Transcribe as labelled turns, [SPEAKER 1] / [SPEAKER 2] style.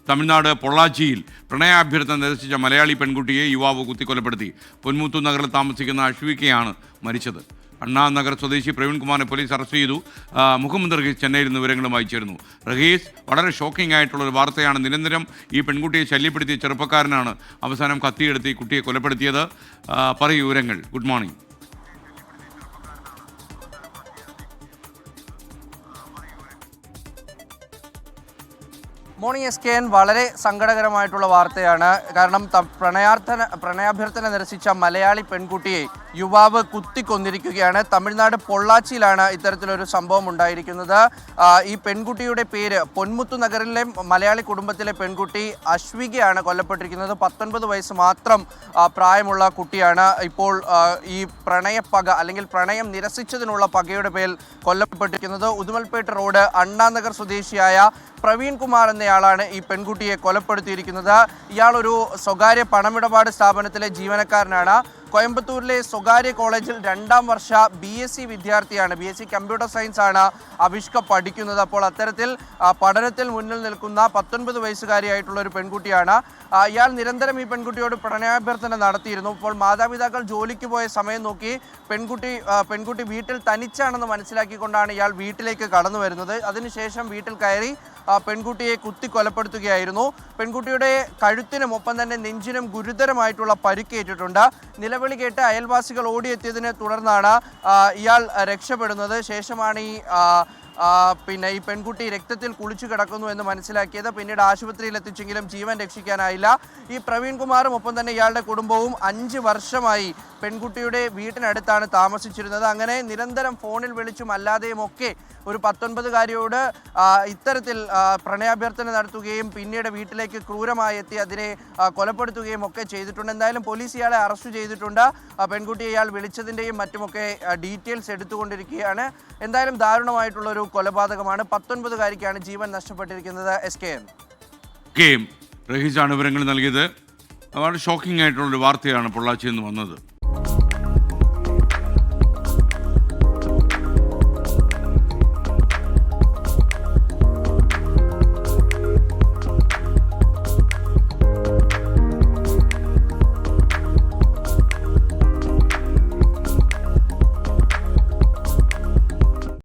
[SPEAKER 1] തമിഴ്നാട് പൊള്ളാച്ചിയിൽ പ്രണയാഭ്യർത്ഥന നിരസിച്ച മലയാളി പെൺകുട്ടിയെ യുവാവ് കുത്തിക്കൊലപ്പെടുത്തി. പൊന്മുത്തു നഗറിൽ താമസിക്കുന്ന അശ്വികയാണ് മരിച്ചത്. അണ്ണാനഗർ സ്വദേശി പ്രവീൺകുമാറിനെ പോലീസ് അറസ്റ്റ് ചെയ്തു. മുഹമ്മദ് റഹീസ് ചെന്നൈയിൽ നിന്ന് വിവരങ്ങളുമായി ചേരുന്നു. റഹീസ്, വളരെ ഷോക്കിംഗ് ആയിട്ടുള്ളൊരു വാർത്തയാണ്. നിരന്തരം ഈ പെൺകുട്ടിയെ ശല്യപ്പെടുത്തിയ ചെറുപ്പക്കാരനാണ് അവസാനം കത്തിയെടുത്ത് ഈ കുട്ടിയെ കൊലപ്പെടുത്തിയത്. പറയൂ വിവരങ്ങൾ. Good morning.
[SPEAKER 2] മോർണിംഗ് SKN, വളരെ സങ്കടകരമായിട്ടുള്ള വാർത്തയാണ്. കാരണം പ്രണയാഭ്യർത്ഥന നിരസിച്ച മലയാളി പെൺകുട്ടിയെ യുവാവ് കുത്തിക്കൊന്നിരിക്കുകയാണ്. തമിഴ്നാട് പൊള്ളാച്ചിയിലാണ് ഇത്തരത്തിലൊരു സംഭവം ഉണ്ടായിരിക്കുന്നത്. ഈ പെൺകുട്ടിയുടെ പേര് പൊന്മുത്തു നഗറിലെ മലയാളി കുടുംബത്തിലെ പെൺകുട്ടി അശ്വികയാണ് കൊല്ലപ്പെട്ടിരിക്കുന്നത്. 19 വയസ്സ് മാത്രം പ്രായമുള്ള കുട്ടിയാണ് ഇപ്പോൾ ഈ പ്രണയപ്പക അല്ലെങ്കിൽ പ്രണയം നിരസിച്ചതിനുള്ള പകയുടെ പേരിൽ കൊല്ലപ്പെട്ടിരിക്കുന്നത്. ഉദുമൽപേട്ട് റോഡ് അണ്ണാനഗർ സ്വദേശിയായ പ്രവീൺ കുമാർ എന്നയാളാണ് ഈ പെൺകുട്ടിയെ കൊലപ്പെടുത്തിയിരിക്കുന്നത്. ഇയാൾ ഒരു സ്വകാര്യ പണമിടപാട് സ്ഥാപനത്തിലെ ജീവനക്കാരനാണ്. കോയമ്പത്തൂരിലെ സ്വകാര്യ കോളേജിൽ 2ാം വർഷ BSc വിദ്യാർത്ഥിയാണ്. BSc കമ്പ്യൂട്ടർ സയൻസ് ആണ് അഭിഷ്ക പഠിക്കുന്നത്. അപ്പോൾ അത്തരത്തിൽ പഠനത്തിൽ മുന്നിൽ നിൽക്കുന്ന 19 വയസ്സുകാരിയായിട്ടുള്ള ഒരു പെൺകുട്ടിയാണ്. ഇയാൾ നിരന്തരം ഈ പെൺകുട്ടിയോട് പ്രണയാഭ്യർത്ഥന നടത്തിയിരുന്നു. ഇപ്പോൾ മാതാപിതാക്കൾ ജോലിക്ക് പോയ സമയം നോക്കി പെൺകുട്ടി വീട്ടിൽ തനിച്ചാണെന്ന് മനസ്സിലാക്കിക്കൊണ്ടാണ് ഇയാൾ വീട്ടിലേക്ക് കടന്നു വരുന്നത്. അതിനുശേഷം വീട്ടിൽ കയറി പെൺകുട്ടിയെ കുത്തി കൊലപ്പെടുത്തുകയായിരുന്നു. പെൺകുട്ടിയുടെ കഴുത്തിനും ഒപ്പം തന്നെ നെഞ്ചിനും ഗുരുതരമായിട്ടുള്ള പരിക്കേറ്റിട്ടുണ്ട്. നിലവിളി കേട്ട് അയൽവാസികൾ ഓടിയെത്തിയതിനെ തുടർന്നാണ് ഇയാൾ രക്ഷപ്പെടുന്നത്. ശേഷമാണ് ഈ പെൺകുട്ടി രക്തത്തിൽ കുളിച്ചു കിടക്കുന്നു എന്ന് മനസ്സിലാക്കിയത്. പിന്നീട് ആശുപത്രിയിൽ എത്തിച്ചെങ്കിലും ജീവൻ രക്ഷിക്കാനായില്ല. ഈ പ്രവീൺ കുമാറും ഒപ്പം തന്നെ ഇയാളുടെ കുടുംബവും 5 വർഷമായി പെൺകുട്ടിയുടെ വീട്ടിനടുത്താണ് താമസിച്ചിരുന്നത്. അങ്ങനെ നിരന്തരം ഫോണിൽ വിളിച്ചും അല്ലാതെയും ഒക്കെ ഒരു 19-കാരിയോട് ഇത്തരത്തിൽ പ്രണയാഭ്യർത്ഥന നടത്തുകയും പിന്നീട് വീട്ടിലേക്ക് ക്രൂരമായി എത്തി അതിനെ കൊലപ്പെടുത്തുകയും ഒക്കെ ചെയ്തിട്ടുണ്ട്. എന്തായാലും പോലീസ് ഇയാളെ അറസ്റ്റ് ചെയ്തിട്ടുണ്ട്. പെൺകുട്ടിയെ ഇയാൾ വിളിച്ചതിൻ്റെയും മറ്റുമൊക്കെ ഡീറ്റെയിൽസ് എടുത്തുകൊണ്ടിരിക്കുകയാണ്. എന്തായാലും ദാരുണമായിട്ടുള്ളൊരു കൊലപാതകമാണ്. 19-കാരിക്കാണ് ജീവൻ നഷ്ടപ്പെട്ടിരിക്കുന്നത്. SKN.
[SPEAKER 1] റഹീസാണ് വിവരങ്ങൾ നൽകിയത്. വളരെ ഷോക്കിംഗ് ആയിട്ടുള്ളൊരു വാർത്തയാണ് പൊള്ളാച്ചിയിൽ നിന്ന് വന്നത്.